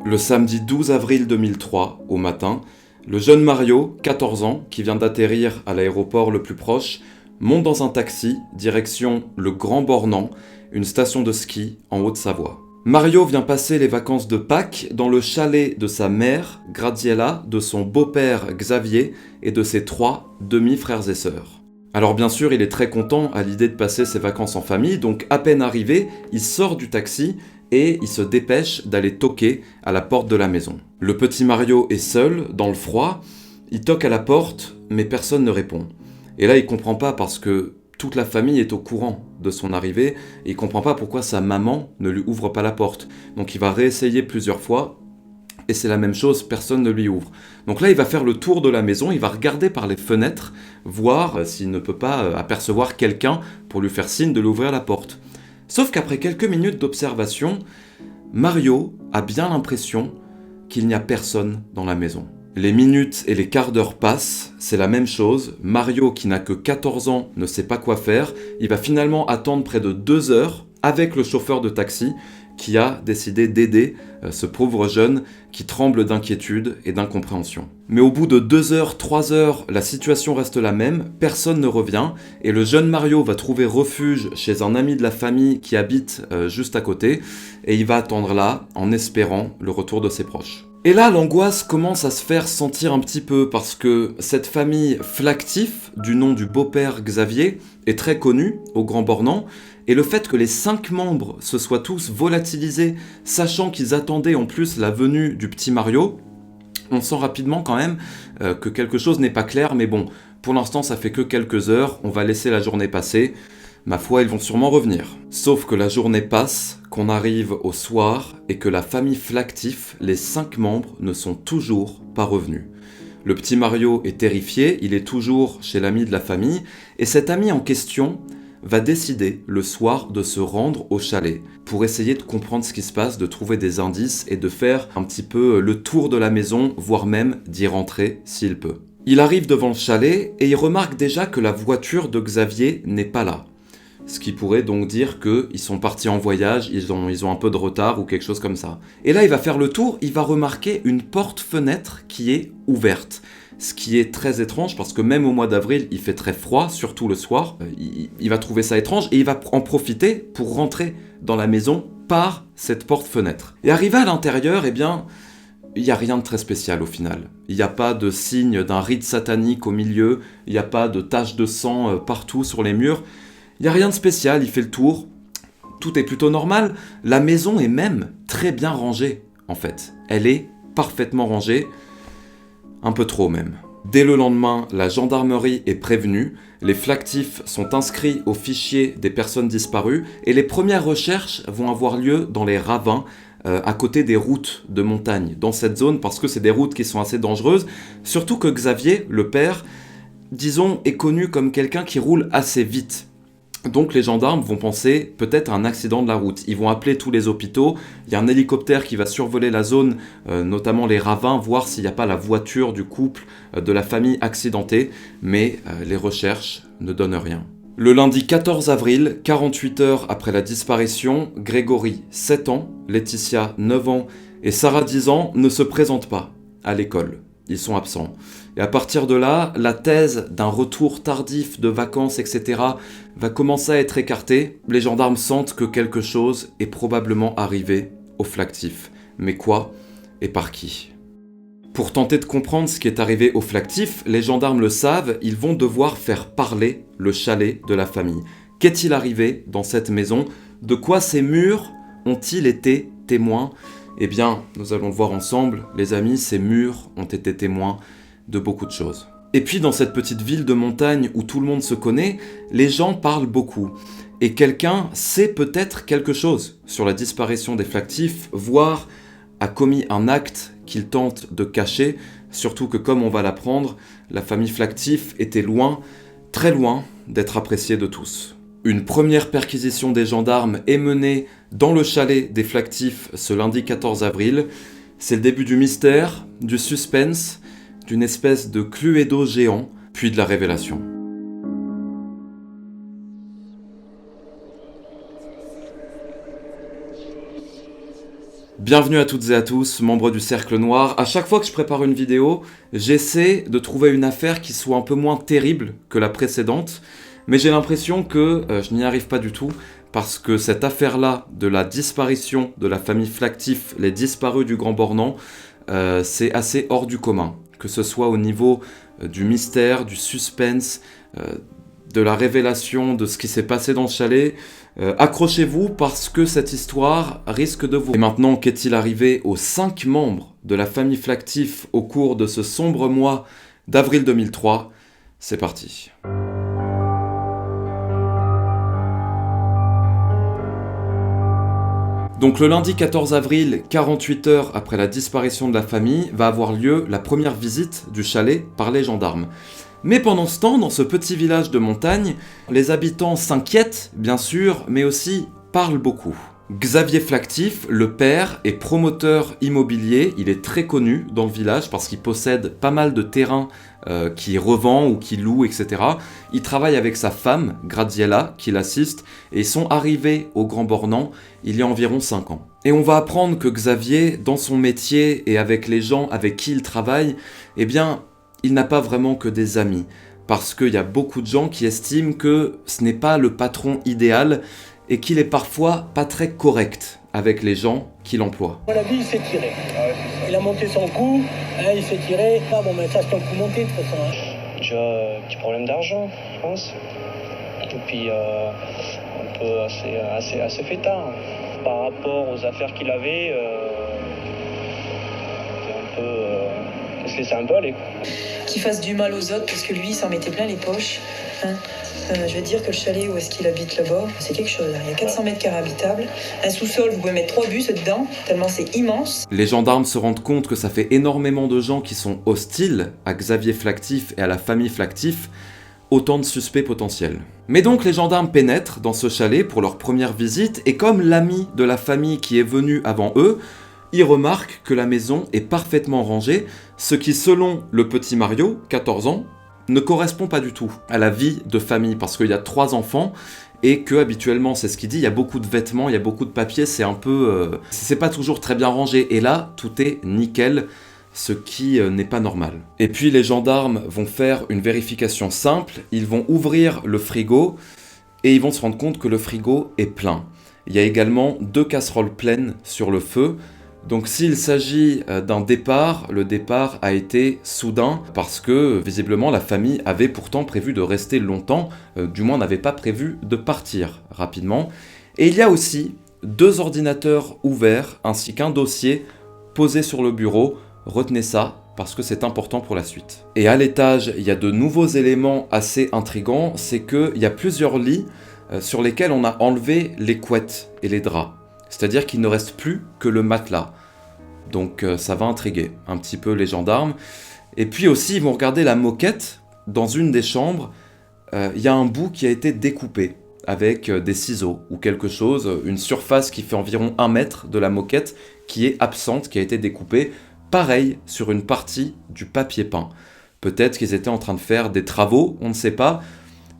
Le samedi 12 avril 2003, au matin, le jeune Mario, 14 ans, qui vient d'atterrir à l'aéroport le plus proche, monte dans un taxi, direction le Grand Bornand, une station de ski en Haute-Savoie. Mario vient passer les vacances de Pâques dans le chalet de sa mère, Graziella, de son beau-père Xavier et de ses 3 demi-frères et sœurs. Alors bien sûr, il est très content à l'idée de passer ses vacances en famille, donc à peine arrivé, il sort du taxi et il se dépêche d'aller toquer à la porte de la maison. Le petit Mario est seul, dans le froid, il toque à la porte, mais personne ne répond. Et là, il comprend pas parce que toute la famille est au courant de son arrivée, et il comprend pas pourquoi sa maman ne lui ouvre pas la porte. Donc il va réessayer plusieurs fois, et c'est la même chose, personne ne lui ouvre. Donc là, il va faire le tour de la maison, il va regarder par les fenêtres, voir s'il ne peut pas apercevoir quelqu'un pour lui faire signe de lui ouvrir la porte. Sauf qu'après quelques minutes d'observation, Mario a bien l'impression qu'il n'y a personne dans la maison. Les minutes et les quarts d'heure passent, c'est la même chose. Mario, qui n'a que 14 ans, ne sait pas quoi faire. Il va finalement attendre près de 2 heures avec le chauffeur de taxi qui a décidé d'aider ce pauvre jeune qui tremble d'inquiétude et d'incompréhension. Mais au bout de 2 heures, 3 heures, la situation reste la même, personne ne revient, et le jeune Mario va trouver refuge chez un ami de la famille qui habite juste à côté, et il va attendre là, en espérant le retour de ses proches. Et là, l'angoisse commence à se faire sentir un petit peu, parce que cette famille Flactif, du nom du beau-père Xavier, est très connue au Grand Bornand, et le fait que les 5 membres se soient tous volatilisés, sachant qu'ils attendaient en plus la venue du petit Mario, on sent rapidement quand même que quelque chose n'est pas clair, mais bon, pour l'instant ça fait que quelques heures, on va laisser la journée passer, ma foi ils vont sûrement revenir. Sauf que la journée passe, qu'on arrive au soir, et que la famille Flactif, les 5 membres, ne sont toujours pas revenus. Le petit Mario est terrifié, il est toujours chez l'ami de la famille, et cet ami en question va décider le soir de se rendre au chalet pour essayer de comprendre ce qui se passe, de trouver des indices et de faire un petit peu le tour de la maison, voire même d'y rentrer s'il peut. Il arrive devant le chalet et il remarque déjà que la voiture de Xavier n'est pas là. Ce qui pourrait donc dire qu'ils sont partis en voyage, ils ont un peu de retard ou quelque chose comme ça. Et là, il va faire le tour, il va remarquer une porte-fenêtre qui est ouverte. Ce qui est très étrange parce que même au mois d'avril, il fait très froid, surtout le soir. Il va trouver ça étrange et il va en profiter pour rentrer dans la maison par cette porte-fenêtre. Et arrivé à l'intérieur, eh bien, il n'y a rien de très spécial au final. Il n'y a pas de signe d'un rite satanique au milieu, il n'y a pas de taches de sang partout sur les murs. Il n'y a rien de spécial, il fait le tour. Tout est plutôt normal. La maison est même très bien rangée, en fait. Elle est parfaitement rangée. Un peu trop même. Dès le lendemain, la gendarmerie est prévenue, les Flactifs sont inscrits au fichier des personnes disparues et les premières recherches vont avoir lieu dans les ravins à côté des routes de montagne, dans cette zone parce que c'est des routes qui sont assez dangereuses, surtout que Xavier, le père, disons, est connu comme quelqu'un qui roule assez vite. Donc les gendarmes vont penser peut-être à un accident de la route. Ils vont appeler tous les hôpitaux, il y a un hélicoptère qui va survoler la zone, notamment les ravins, voir s'il n'y a pas la voiture du couple, de la famille accidentée, mais les recherches ne donnent rien. Le lundi 14 avril, 48 heures après la disparition, Grégory, 7 ans, Laetitia, 9 ans et Sarah, 10 ans, ne se présentent pas à l'école. Ils sont absents. Et à partir de là, la thèse d'un retour tardif de vacances, etc. va commencer à être écartée. Les gendarmes sentent que quelque chose est probablement arrivé aux Flactifs. Mais quoi et par qui ? Pour tenter de comprendre ce qui est arrivé aux Flactifs, les gendarmes le savent, ils vont devoir faire parler le chalet de la famille. Qu'est-il arrivé dans cette maison ? De quoi ces murs ont-ils été témoins ? Eh bien, nous allons le voir ensemble, les amis, ces murs ont été témoins de beaucoup de choses. Et puis dans cette petite ville de montagne où tout le monde se connaît, les gens parlent beaucoup. Et quelqu'un sait peut-être quelque chose sur la disparition des Flactifs, voire a commis un acte qu'il tente de cacher, surtout que comme on va l'apprendre, la famille Flactif était loin, très loin, d'être appréciée de tous. Une première perquisition des gendarmes est menée dans le chalet des Flactifs ce lundi 14 avril. C'est le début du mystère, du suspense, d'une espèce de Cluedo géant, puis de la révélation. Bienvenue à toutes et à tous, membres du Cercle Noir. À chaque fois que je prépare une vidéo, j'essaie de trouver une affaire qui soit un peu moins terrible que la précédente, mais j'ai l'impression que je n'y arrive pas du tout, parce que cette affaire-là de la disparition de la famille Flactif, les disparus du Grand Bornand, c'est assez hors du commun. Que ce soit au niveau du mystère, du suspense, de la révélation de ce qui s'est passé dans le chalet. Accrochez-vous parce que cette histoire risque de vous... Et maintenant, qu'est-il arrivé aux 5 membres de la famille Flactif au cours de ce sombre mois d'avril 2003 ? C'est parti. Donc le lundi 14 avril, 48 heures après la disparition de la famille, va avoir lieu la première visite du chalet par les gendarmes. Mais pendant ce temps, dans ce petit village de montagne, les habitants s'inquiètent, bien sûr, mais aussi parlent beaucoup. Xavier Flactif, le père, est promoteur immobilier, il est très connu dans le village parce qu'il possède pas mal de terrains qu'il revend ou qu'il loue, etc. Il travaille avec sa femme, Graziella, qui l'assiste, et ils sont arrivés au Grand Bornand il y a environ 5 ans. Et on va apprendre que Xavier, dans son métier et avec les gens avec qui il travaille, eh bien, il n'a pas vraiment que des amis, parce qu'il y a beaucoup de gens qui estiment que ce n'est pas le patron idéal et qu'il est parfois pas très correct avec les gens qu'il emploie. À la vie, il s'est tiré. Il a monté son coup, il s'est tiré. Ah bon, mais ça, c'est un coup monté de toute façon. Déjà, petit problème d'argent, je pense. Et puis, un peu assez fêtard. Par rapport aux affaires qu'il avait, un peu... il se laissait un peu aller. Qu'il fasse du mal aux autres parce que lui il s'en mettait plein les poches. Je veux dire que le chalet où est-ce qu'il habite là-bas, c'est quelque chose. Il y a 400 mètres carrés habitables. Un sous-sol, vous pouvez mettre 3 bus dedans, tellement c'est immense. Les gendarmes se rendent compte que ça fait énormément de gens qui sont hostiles à Xavier Flactif et à la famille Flactif, autant de suspects potentiels. Mais donc les gendarmes pénètrent dans ce chalet pour leur première visite et comme l'ami de la famille qui est venu avant eux, ils remarquent que la maison est parfaitement rangée, ce qui, selon le petit Mario, 14 ans, ne correspond pas du tout à la vie de famille, parce qu'il y a 3 enfants, et que habituellement, c'est ce qu'il dit, il y a beaucoup de vêtements, il y a beaucoup de papiers, c'est un peu... c'est pas toujours très bien rangé, et là, tout est nickel, ce qui n'est pas normal. Et puis les gendarmes vont faire une vérification simple, ils vont ouvrir le frigo, et ils vont se rendre compte que le frigo est plein. Il y a également 2 casseroles pleines sur le feu. Donc s'il s'agit d'un départ, le départ a été soudain parce que visiblement la famille avait pourtant prévu de rester longtemps, du moins n'avait pas prévu de partir rapidement. Et il y a aussi 2 ordinateurs ouverts ainsi qu'un dossier posé sur le bureau. Retenez ça parce que c'est important pour la suite. Et à l'étage, il y a de nouveaux éléments assez intrigants, c'est qu'il y a plusieurs lits sur lesquels on a enlevé les couettes et les draps. C'est-à-dire qu'il ne reste plus que le matelas. Donc ça va intriguer un petit peu les gendarmes. Et puis aussi, ils vont regarder la moquette. Dans une des chambres, il y a un bout qui a été découpé avec des ciseaux ou quelque chose, une surface qui fait environ 1 mètre de la moquette qui est absente, qui a été découpée. Pareil sur une partie du papier peint. Peut-être qu'ils étaient en train de faire des travaux, on ne sait pas.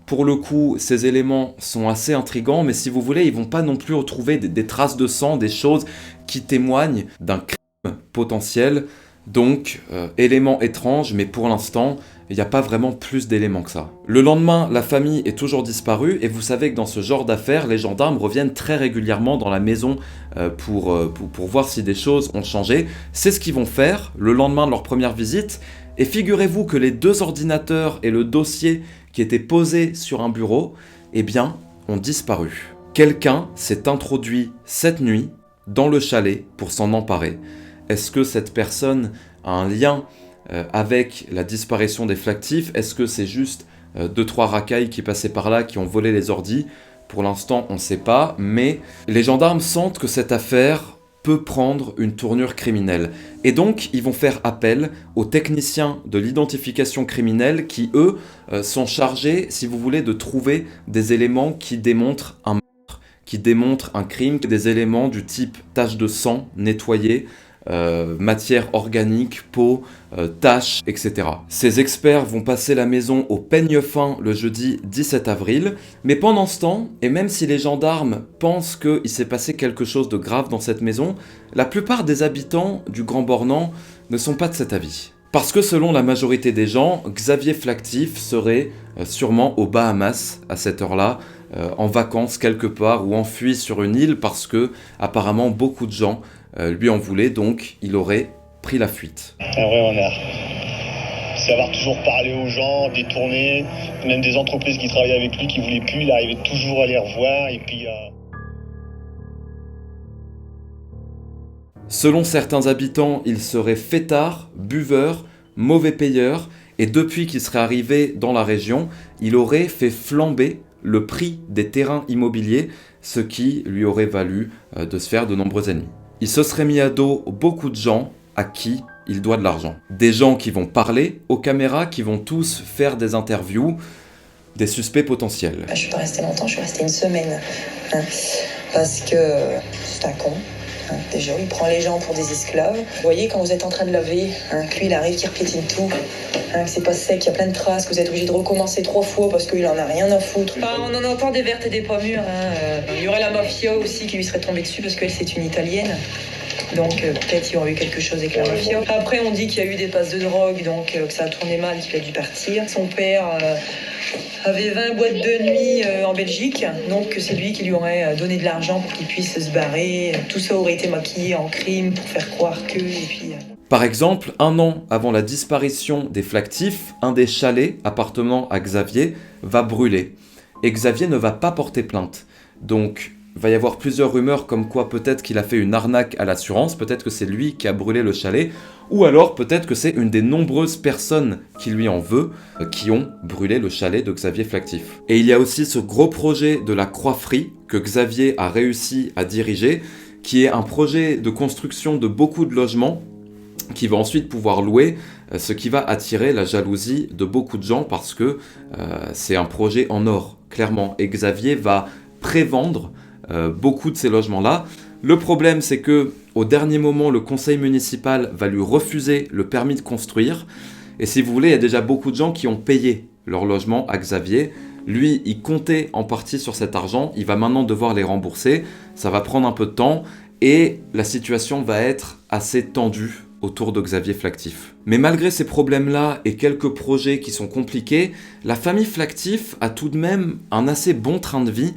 Pour le coup, ces éléments sont assez intrigants, mais si vous voulez, ils vont pas non plus retrouver des traces de sang, des choses qui témoignent d'un crime potentiel. Donc, éléments étranges, mais pour l'instant, il n'y a pas vraiment plus d'éléments que ça. Le lendemain, la famille est toujours disparue, et vous savez que dans ce genre d'affaires, les gendarmes reviennent très régulièrement dans la maison pour voir si des choses ont changé. C'est ce qu'ils vont faire le lendemain de leur première visite, et figurez-vous que les 2 ordinateurs et le dossier qui étaient posés sur un bureau, eh bien, ont disparu. Quelqu'un s'est introduit cette nuit dans le chalet pour s'en emparer. Est-ce que cette personne a un lien avec la disparition des Flactifs? Est-ce que c'est juste 2-3 racailles qui passaient par là, qui ont volé les ordis? Pour l'instant, on ne sait pas, mais les gendarmes sentent que cette affaire peut prendre une tournure criminelle. Et donc, ils vont faire appel aux techniciens de l'identification criminelle qui, eux, sont chargés, si vous voulez, de trouver des éléments qui démontrent un meurtre, qui démontrent un crime, des éléments du type tache de sang nettoyée, matière organique, peau, taches, etc. Ces experts vont passer la maison au peigne fin le jeudi 17 avril, mais pendant ce temps, et même si les gendarmes pensent qu'il s'est passé quelque chose de grave dans cette maison, la plupart des habitants du Grand Bornand ne sont pas de cet avis. Parce que selon la majorité des gens, Xavier Flactif serait sûrement aux Bahamas à cette heure-là, en vacances quelque part ou enfui sur une île parce que apparemment beaucoup de gens lui en voulaient, donc il aurait pris la fuite. Un vrai renard. Savoir toujours parler aux gens, détourner, même des entreprises qui travaillaient avec lui qui voulaient plus, il arrivait toujours à les revoir et puis... Selon certains habitants, il serait fêtard, buveur, mauvais payeur, et depuis qu'il serait arrivé dans la région, il aurait fait flamber le prix des terrains immobiliers, ce qui lui aurait valu de se faire de nombreux ennemis. Il se serait mis à dos beaucoup de gens à qui il doit de l'argent. Des gens qui vont parler aux caméras, qui vont tous faire des interviews, des suspects potentiels. Je suis pas restée longtemps, je suis restée une semaine. Parce que c'est un con. Déjà, il prend les gens pour des esclaves. Vous voyez, quand vous êtes en train de laver, que lui, il arrive, qu'il repiétine tout, que c'est pas sec, qu'il y a plein de traces, que vous êtes obligé de recommencer 3 fois parce qu'il en a rien à foutre. On en entend des vertes et des pas mûres. Il y aurait la mafia aussi qui lui serait tombée dessus parce qu'elle, c'est une Italienne. Donc peut-être il y aurait eu quelque chose avec la mafia. Après, on dit qu'il y a eu des passes de drogue, donc que ça a tourné mal, qu'il a dû partir. Son père... avait 20 boîtes de nuit en Belgique, donc c'est lui qui lui aurait donné de l'argent pour qu'il puisse se barrer. Tout ça aurait été maquillé en crime pour faire croire que... Et puis... Par exemple, 1 an avant la disparition des Flactif, un des chalets appartenant à Xavier va brûler. Et Xavier ne va pas porter plainte. Donc, il va y avoir plusieurs rumeurs comme quoi peut-être qu'il a fait une arnaque à l'assurance, peut-être que c'est lui qui a brûlé le chalet, ou alors peut-être que c'est une des nombreuses personnes qui lui en veut, qui ont brûlé le chalet de Xavier Flactif. Et il y a aussi ce gros projet de la Croix-Frie que Xavier a réussi à diriger, qui est un projet de construction de beaucoup de logements, qui va ensuite pouvoir louer, ce qui va attirer la jalousie de beaucoup de gens parce que c'est un projet en or, clairement. Et Xavier va prévendre beaucoup de ces logements-là. Le problème, c'est que au dernier moment, le conseil municipal va lui refuser le permis de construire. Et si vous voulez, il y a déjà beaucoup de gens qui ont payé leur logement à Xavier. Lui, il comptait en partie sur cet argent. Il va maintenant devoir les rembourser. Ça va prendre un peu de temps et la situation va être assez tendue autour de Xavier Flactif. Mais malgré ces problèmes-là et quelques projets qui sont compliqués, la famille Flactif a tout de même un assez bon train de vie.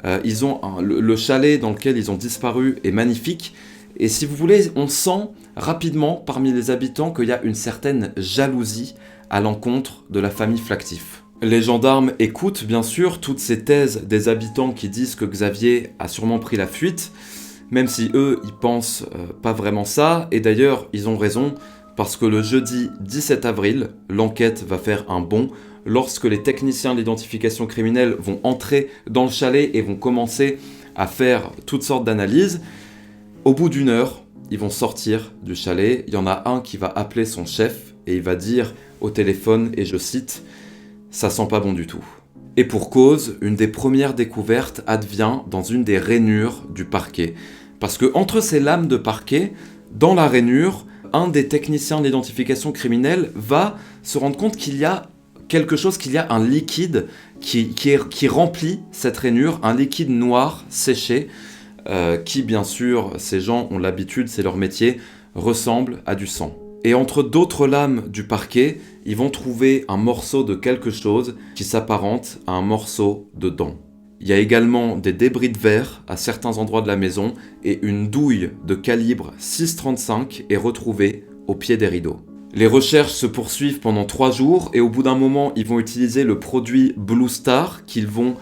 Le chalet dans lequel ils ont disparu est magnifique. Et si vous voulez, on sent rapidement parmi les habitants qu'il y a une certaine jalousie à l'encontre de la famille Flactif. Les gendarmes écoutent bien sûr toutes ces thèses des habitants qui disent que Xavier a sûrement pris la fuite, même si eux, ils pensent pas vraiment ça. Et d'ailleurs, ils ont raison, parce que le jeudi 17 avril, l'enquête va faire un bond, lorsque les techniciens d'identification criminelle vont entrer dans le chalet et vont commencer à faire toutes sortes d'analyses. Au bout d'1 heure, ils vont sortir du chalet. Il y en a un qui va appeler son chef et il va dire au téléphone, et je cite, « Ça sent pas bon du tout ». Et pour cause, une des premières découvertes advient dans une des rainures du parquet. Parce que entre ces lames de parquet, dans la rainure, un des techniciens d'identification criminelle va se rendre compte qu'il y a quelque chose, qu'il y a un liquide qui remplit cette rainure, un liquide noir séché, qui bien sûr, ces gens ont l'habitude, c'est leur métier, ressemble à du sang. Et entre d'autres lames du parquet, ils vont trouver un morceau de quelque chose qui s'apparente à un morceau de dent. Il y a également des débris de verre à certains endroits de la maison et une douille de calibre 6,35 est retrouvée au pied des rideaux. Les recherches se poursuivent pendant 3 jours et au bout d'un moment, ils vont utiliser le produit Blue Star qu'ils vont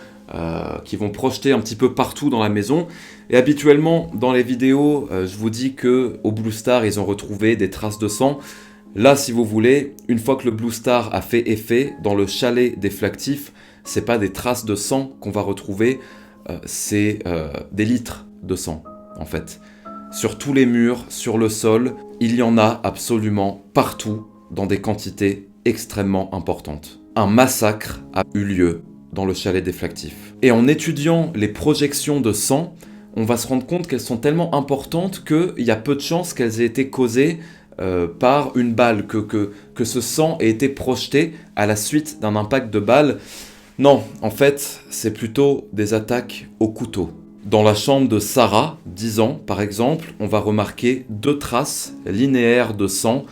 projeter un petit peu partout dans la maison. Et habituellement, dans les vidéos, je vous dis qu'au Blue Star, ils ont retrouvé des traces de sang. Là, si vous voulez, une fois que le Blue Star a fait effet, dans le chalet des Flactif, c'est pas des traces de sang qu'on va retrouver, c'est des litres de sang, en fait. Sur tous les murs, sur le sol, il y en a absolument partout, dans des quantités extrêmement importantes. Un massacre a eu lieu dans le chalet des Flactif. Et en étudiant les projections de sang, on va se rendre compte qu'elles sont tellement importantes qu'il y a peu de chances qu'elles aient été causées par une balle, que ce sang ait été projeté à la suite d'un impact de balle. Non, en fait, c'est plutôt des attaques au couteau. Dans la chambre de Sarah, 10 ans par exemple, on va remarquer 2 traces linéaires de sang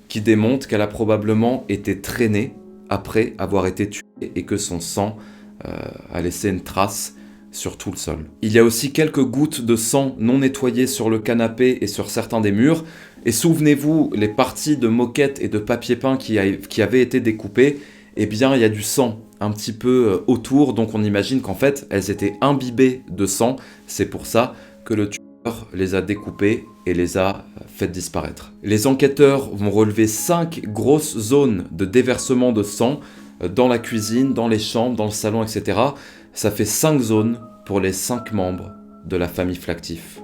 qui démontrent qu'elle a probablement été traînée après avoir été tuée et que son sang a laissé une trace sur tout le sol. Il y a aussi quelques gouttes de sang non nettoyées sur le canapé et sur certains des murs. Et souvenez-vous, les parties de moquette et de papier peint qui avaient été découpées, eh bien il y a du sang un petit peu autour, donc on imagine qu'en fait elles étaient imbibées de sang. C'est pour ça que le tueur les a découpées et les a faites disparaître. Les enquêteurs vont relever 5 grosses zones de déversement de sang dans la cuisine, dans les chambres, dans le salon, etc. Ça fait 5 zones pour les 5 membres de la famille Flactif.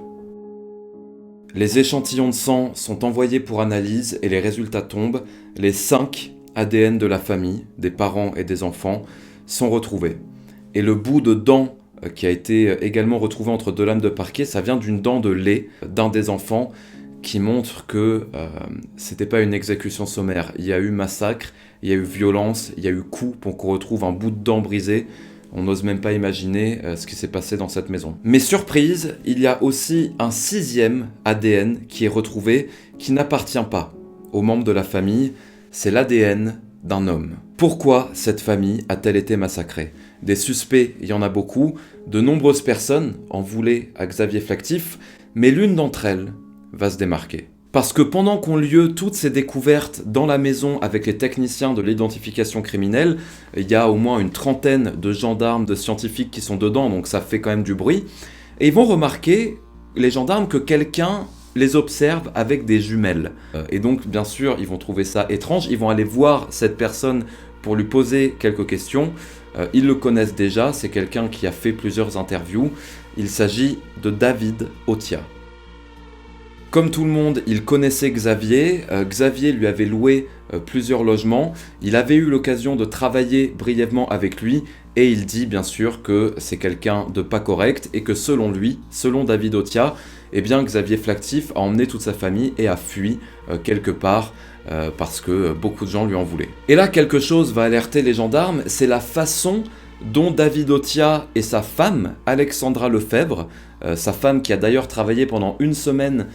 Les échantillons de sang sont envoyés pour analyse et les résultats tombent. Les 5 ADN de la famille, des parents et des enfants, sont retrouvés. Et le bout de dent qui a été également retrouvé entre 2 lames de parquet, ça vient d'une dent de lait d'un des enfants qui montre que c'était pas une exécution sommaire. Il y a eu massacre, il y a eu violence, il y a eu coup pour qu'on retrouve un bout de dent brisé. On n'ose même pas imaginer ce qui s'est passé dans cette maison. Mais surprise, il y a aussi un 6e ADN qui est retrouvé, qui n'appartient pas aux membres de la famille. C'est l'ADN d'un homme. Pourquoi cette famille a-t-elle été massacrée ? Des suspects, il y en a beaucoup. De nombreuses personnes en voulaient à Xavier Flactif, mais l'une d'entre elles va se démarquer. Parce que pendant qu'ont lieu toutes ces découvertes dans la maison avec les techniciens de l'identification criminelle, il y a au moins une 30aine de gendarmes, de scientifiques qui sont dedans, donc ça fait quand même du bruit. Et ils vont remarquer, les gendarmes, que quelqu'un les observe avec des jumelles. Et donc, bien sûr, ils vont trouver ça étrange. Ils vont aller voir cette personne pour lui poser quelques questions. Ils le connaissent déjà, c'est quelqu'un qui a fait plusieurs interviews. Il s'agit de David Otia. Comme tout le monde, il connaissait Xavier. Xavier lui avait loué plusieurs logements. Il avait eu l'occasion de travailler brièvement avec lui. Et il dit bien sûr que c'est quelqu'un de pas correct et que selon lui, selon David Otia, eh bien Xavier Flactif a emmené toute sa famille et a fui quelque part parce que beaucoup de gens lui en voulaient. Et là, quelque chose va alerter les gendarmes, c'est la façon dont David Otia et sa femme, Alexandra Lefebvre, sa femme qui a d'ailleurs travaillé pendant 1 semaine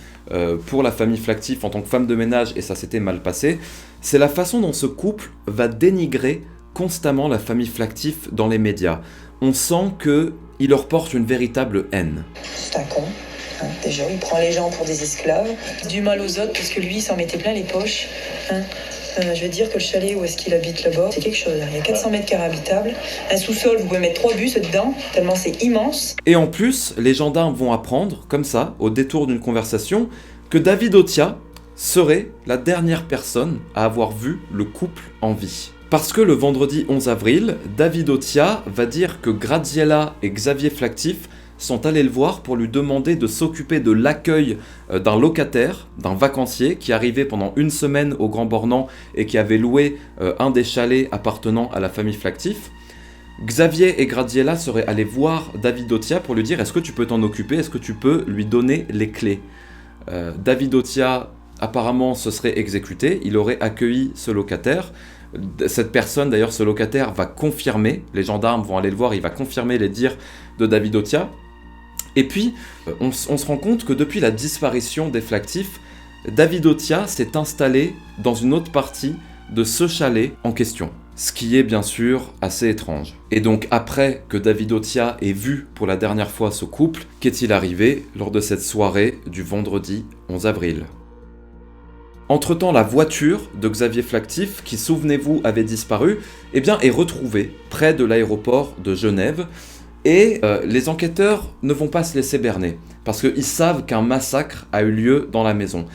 pour la famille Flactif en tant que femme de ménage et ça s'était mal passé, c'est la façon dont ce couple va dénigrer constamment la famille Flactif dans les médias. On sent qu'il leur porte une véritable haine. C'est un con. Hein, déjà, il prend les gens pour des esclaves. Du mal aux autres parce que lui, il s'en mettait plein les poches. Hein. Je veux dire que le chalet où est-ce qu'il habite là-bas, c'est quelque chose. Il y a 400 mètres carrés habitables. Un sous-sol, vous pouvez mettre 3 bus dedans, tellement c'est immense. Et en plus, les gendarmes vont apprendre, comme ça, au détour d'une conversation, que David Otia serait la dernière personne à avoir vu le couple en vie. Parce que le vendredi 11 avril, David Otia va dire que Graziella et Xavier Flactif sont allés le voir pour lui demander de s'occuper de l'accueil d'un locataire, d'un vacancier qui arrivait pendant 1 semaine au Grand Bornand et qui avait loué un des chalets appartenant à la famille Flactif. Xavier et Graziella seraient allés voir David Otia pour lui dire « Est-ce que tu peux t'en occuper ? Est-ce que tu peux lui donner les clés ?» David Otia apparemment se serait exécuté, il aurait accueilli ce locataire. Cette personne, d'ailleurs ce locataire, va confirmer, les gendarmes vont aller le voir, il va confirmer les dires de David Otia. Et puis, on se rend compte que depuis la disparition des Flactifs, David Otia s'est installé dans une autre partie de ce chalet en question. Ce qui est bien sûr assez étrange. Et donc après que David Otia ait vu pour la dernière fois ce couple, qu'est-il arrivé lors de cette soirée du vendredi 11 avril ? Entre-temps, la voiture de Xavier Flactif, qui, souvenez-vous, avait disparu, eh bien, est retrouvée près de l'aéroport de Genève. Et les enquêteurs ne vont pas se laisser berner, parce qu'ils savent qu'un massacre a eu lieu dans la maison.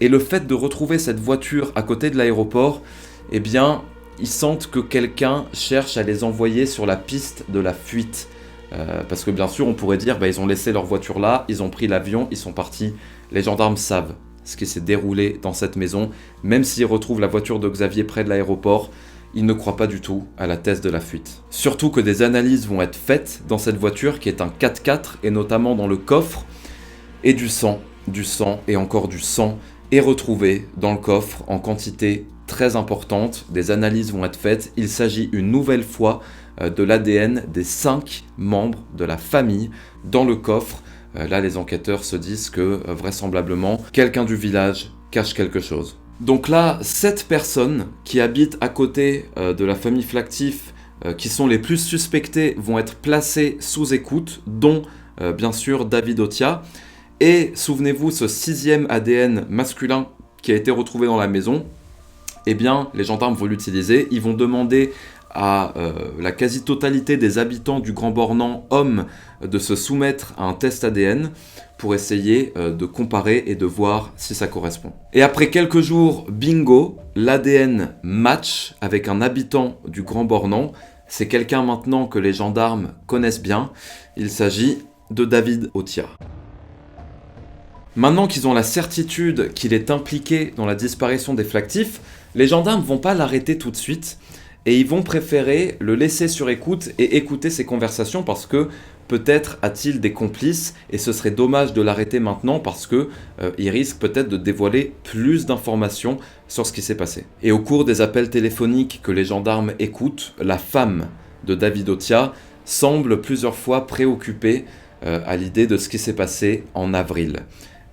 Et le fait de retrouver cette voiture à côté de l'aéroport, eh bien, ils sentent que quelqu'un cherche à les envoyer sur la piste de la fuite. Parce que bien sûr, on pourrait dire, ils ont laissé leur voiture là, ils ont pris l'avion, ils sont partis. Les gendarmes savent ce qui s'est déroulé dans cette maison. Même s'ils retrouvent la voiture de Xavier près de l'aéroport, il ne croit pas du tout à la thèse de la fuite. Surtout que des analyses vont être faites dans cette voiture qui est un 4x4 et notamment dans le coffre, et du sang et encore du sang est retrouvé dans le coffre en quantité très importante. Des analyses vont être faites. Il s'agit une nouvelle fois de l'ADN des 5 membres de la famille dans le coffre. Là, les enquêteurs se disent que vraisemblablement, quelqu'un du village cache quelque chose. Donc là, 7 personnes qui habitent à côté de la famille Flactif, qui sont les plus suspectées, vont être placées sous écoute, dont bien sûr David Otia. Et souvenez-vous, ce 6e ADN masculin qui a été retrouvé dans la maison, eh bien, les gendarmes vont l'utiliser. Ils vont demander à la quasi-totalité des habitants du Grand Bornand, hommes, de se soumettre à un test ADN pour essayer de comparer et de voir si ça correspond. Et après quelques jours, bingo, l'ADN match avec un habitant du Grand Bornand. C'est quelqu'un maintenant que les gendarmes connaissent bien. Il s'agit de David Otia. Maintenant qu'ils ont la certitude qu'il est impliqué dans la disparition des Flactifs, les gendarmes vont pas l'arrêter tout de suite et ils vont préférer le laisser sur écoute et écouter ses conversations parce que peut-être a-t-il des complices et ce serait dommage de l'arrêter maintenant parce que il risque peut-être de dévoiler plus d'informations sur ce qui s'est passé. Et au cours des appels téléphoniques que les gendarmes écoutent, la femme de David Otia semble plusieurs fois préoccupée à l'idée de ce qui s'est passé en avril.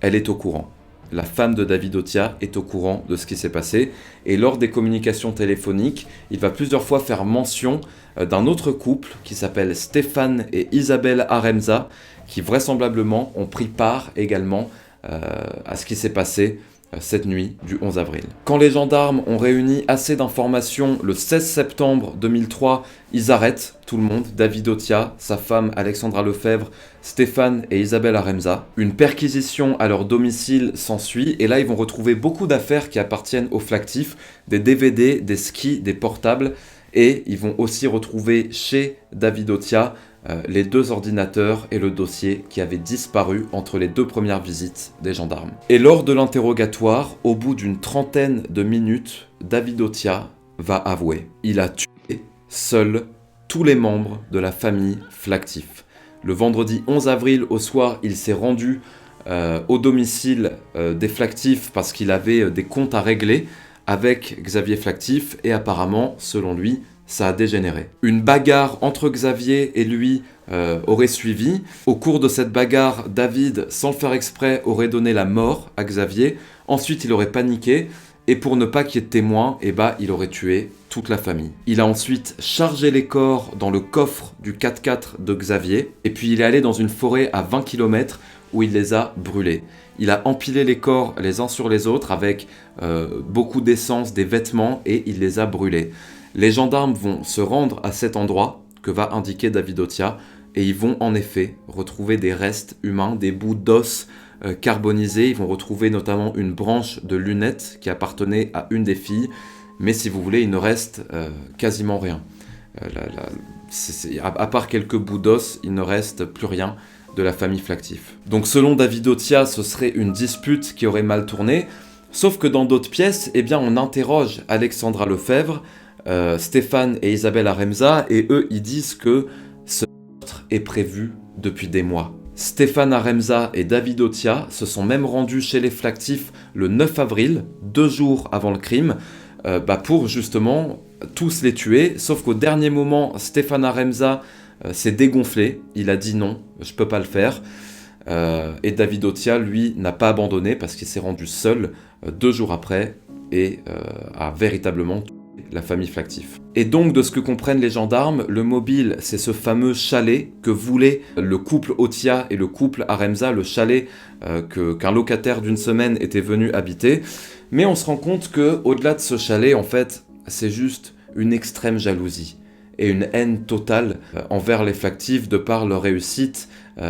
Elle est au courant. La femme de David Otia est au courant de ce qui s'est passé et lors des communications téléphoniques, il va plusieurs fois faire mention d'un autre couple qui s'appelle Stéphane et Isabelle Aremza qui vraisemblablement ont pris part également à ce qui s'est passé cette nuit du 11 avril. Quand les gendarmes ont réuni assez d'informations le 16 septembre 2003, ils arrêtent tout le monde, David Otia, sa femme Alexandra Lefebvre, Stéphane et Isabelle Aremza. Une perquisition à leur domicile s'ensuit et là ils vont retrouver beaucoup d'affaires qui appartiennent aux Flactifs, des DVD, des skis, des portables et ils vont aussi retrouver chez David Otia les 2 ordinateurs et le dossier qui avaient disparu entre les 2 premières visites des gendarmes. Et lors de l'interrogatoire, au bout d'une trentaine de minutes, David Otia va avouer. Il a tué seul tous les membres de la famille Flactif. Le vendredi 11 avril au soir, il s'est rendu au domicile des Flactifs parce qu'il avait des comptes à régler avec Xavier Flactif et apparemment, selon lui, ça a dégénéré. Une bagarre entre Xavier et lui aurait suivi. Au cours de cette bagarre, David, sans le faire exprès, aurait donné la mort à Xavier. Ensuite, il aurait paniqué et pour ne pas qu'il y ait de témoins, il aurait tué toute la famille. Il a ensuite chargé les corps dans le coffre du 4x4 de Xavier et puis il est allé dans une forêt à 20 km où il les a brûlés. Il a empilé les corps les uns sur les autres avec beaucoup d'essence, des vêtements et il les a brûlés. Les gendarmes vont se rendre à cet endroit que va indiquer David Otia et ils vont en effet retrouver des restes humains, des bouts d'os carbonisés. Ils vont retrouver notamment une branche de lunettes qui appartenait à une des filles, mais si vous voulez, il ne reste quasiment rien. À part quelques bouts d'os, il ne reste plus rien de la famille Flactif. Donc selon David Otia, ce serait une dispute qui aurait mal tourné, sauf que dans d'autres pièces, on interroge Alexandra Lefebvre, Stéphane et Isabelle Aremza, et eux, ils disent que ce meurtre est prévu depuis des mois. Stéphane Aremza et David Otia se sont même rendus chez les Flactifs le 9 avril, 2 jours avant le crime, pour justement tous les tuer, sauf qu'au dernier moment, Stéphane Aremza s'est dégonflé, il a dit non, je peux pas le faire, et David Otia, lui, n'a pas abandonné parce qu'il s'est rendu seul 2 jours après et a véritablement tué la famille Flactif. Et donc, de ce que comprennent les gendarmes, le mobile, c'est ce fameux chalet que voulaient le couple Otia et le couple Aremza, le chalet qu'un locataire d'une semaine était venu habiter. Mais on se rend compte que, au-delà de ce chalet, en fait, c'est juste une extrême jalousie et une haine totale envers les Flactifs de par leur réussite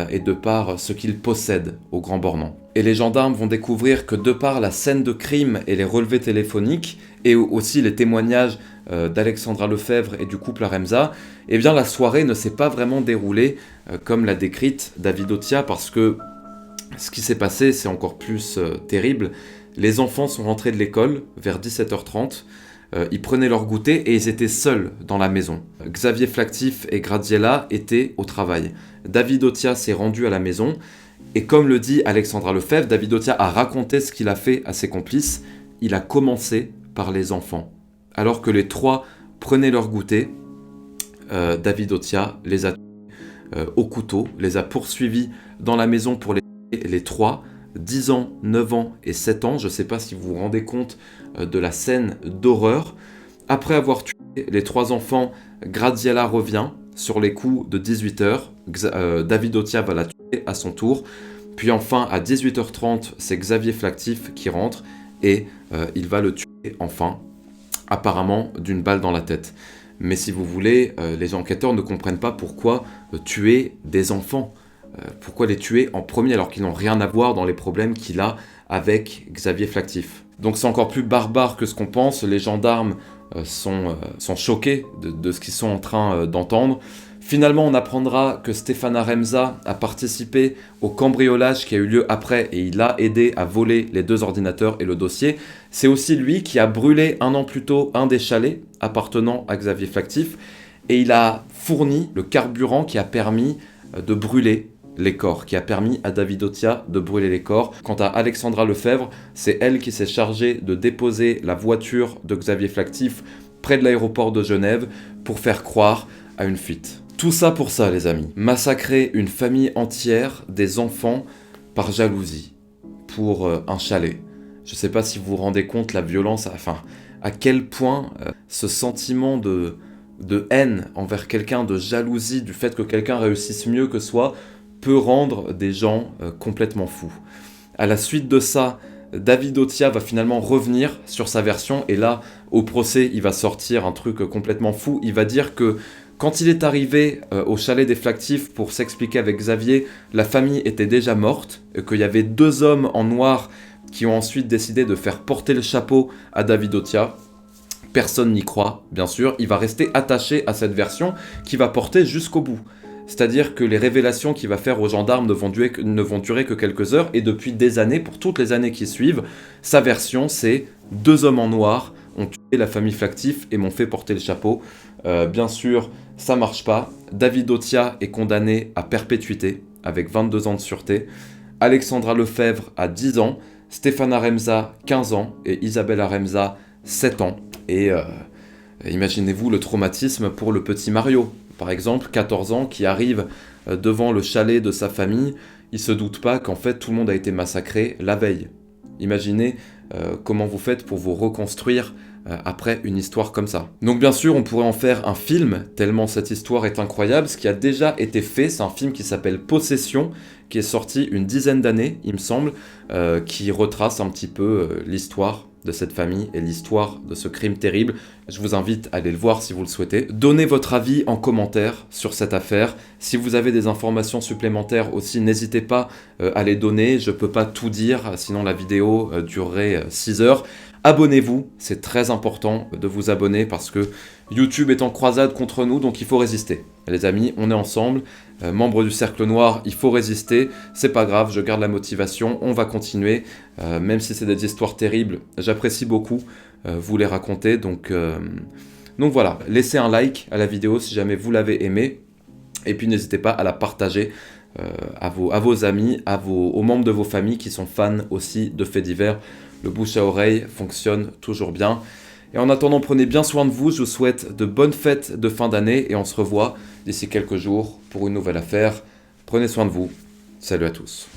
et de par ce qu'ils possèdent au Grand Bornand. Et les gendarmes vont découvrir que de par la scène de crime et les relevés téléphoniques, et aussi les témoignages d'Alexandra Lefebvre et du couple Aremza, la soirée ne s'est pas vraiment déroulée comme l'a décrite David Otia, parce que ce qui s'est passé, c'est encore plus terrible. Les enfants sont rentrés de l'école vers 17h30, Ils prenaient leur goûter et ils étaient seuls dans la maison. Xavier Flactif et Graziella étaient au travail. David Otia s'est rendu à la maison et comme le dit Alexandra Lefebvre, David Otia a raconté ce qu'il a fait à ses complices. Il a commencé par les enfants. Alors que les trois prenaient leur goûter, David Otia les a tués au couteau, les a poursuivis dans la maison pour les trois, 10 ans, 9 ans et 7 ans. Je ne sais pas si vous vous rendez compte de la scène d'horreur. Après avoir tué les trois enfants, Graziella revient sur les coups de 18h. David Otia va la tuer à son tour. Puis enfin, à 18h30, c'est Xavier Flactif qui rentre et il va le tuer enfin, apparemment d'une balle dans la tête. Mais si vous voulez, les enquêteurs ne comprennent pas pourquoi tuer des enfants. Pourquoi les tuer en premier alors qu'ils n'ont rien à voir dans les problèmes qu'il a avec Xavier Flactif. Donc c'est encore plus barbare que ce qu'on pense. Les gendarmes sont choqués de ce qu'ils sont en train d'entendre. Finalement, on apprendra que Stéphane Aremza a participé au cambriolage qui a eu lieu après et il a aidé à voler les 2 ordinateurs et le dossier. C'est aussi lui qui a brûlé 1 an plus tôt un des chalets appartenant à Xavier Flactif et il a fourni le carburant qui a permis de brûler les corps, qui a permis à David Otia de brûler les corps. Quant à Alexandra Lefebvre, c'est elle qui s'est chargée de déposer la voiture de Xavier Flactif près de l'aéroport de Genève pour faire croire à une fuite. Tout ça pour ça, les amis. Massacrer une famille entière, des enfants, par jalousie, pour un chalet. Je ne sais pas si vous vous rendez compte la violence, à quel point ce sentiment de haine envers quelqu'un, de jalousie, du fait que quelqu'un réussisse mieux que soi, peut rendre des gens complètement fous. À la suite de ça, David Otia va finalement revenir sur sa version et là, au procès, il va sortir un truc complètement fou. Il va dire que quand il est arrivé au chalet des Flactifs pour s'expliquer avec Xavier, la famille était déjà morte, et qu'il y avait 2 hommes en noir qui ont ensuite décidé de faire porter le chapeau à David Otia. Personne n'y croit, bien sûr. Il va rester attaché à cette version qui va porter jusqu'au bout. C'est-à-dire que les révélations qu'il va faire aux gendarmes ne vont durer que quelques heures, et depuis des années, pour toutes les années qui suivent, sa version c'est 2 hommes en noir ont tué la famille Flactif et m'ont fait porter le chapeau. Bien sûr, ça marche pas. David Otia est condamné à perpétuité, avec 22 ans de sûreté. Alexandra Lefebvre a 10 ans, Stéphane Aremza 15 ans, et Isabelle Aremza 7 ans. Et imaginez-vous le traumatisme pour le petit Mario. Par exemple, 14 ans, qui arrive devant le chalet de sa famille, il ne se doute pas qu'en fait tout le monde a été massacré la veille. Imaginez comment vous faites pour vous reconstruire après une histoire comme ça. Donc bien sûr, on pourrait en faire un film, tellement cette histoire est incroyable. Ce qui a déjà été fait, c'est un film qui s'appelle Possession, qui est sorti une dizaine d'années, il me semble, qui retrace un petit peu l'histoire de cette famille et l'histoire de ce crime terrible. Je vous invite à aller le voir si vous le souhaitez. Donnez votre avis en commentaire sur cette affaire. Si vous avez des informations supplémentaires aussi, n'hésitez pas à les donner. Je ne peux pas tout dire, sinon la vidéo durerait 6 heures. Abonnez-vous, c'est très important de vous abonner parce que YouTube est en croisade contre nous, donc il faut résister. Les amis, on est ensemble, membres du Cercle Noir, il faut résister, c'est pas grave, je garde la motivation, on va continuer, même si c'est des histoires terribles, j'apprécie beaucoup vous les raconter, donc voilà, laissez un like à la vidéo si jamais vous l'avez aimé, et puis n'hésitez pas à la partager à vos amis, aux membres de vos familles qui sont fans aussi de faits divers. Le bouche à oreille fonctionne toujours bien. Et en attendant, prenez bien soin de vous. Je vous souhaite de bonnes fêtes de fin d'année et on se revoit d'ici quelques jours pour une nouvelle affaire. Prenez soin de vous. Salut à tous.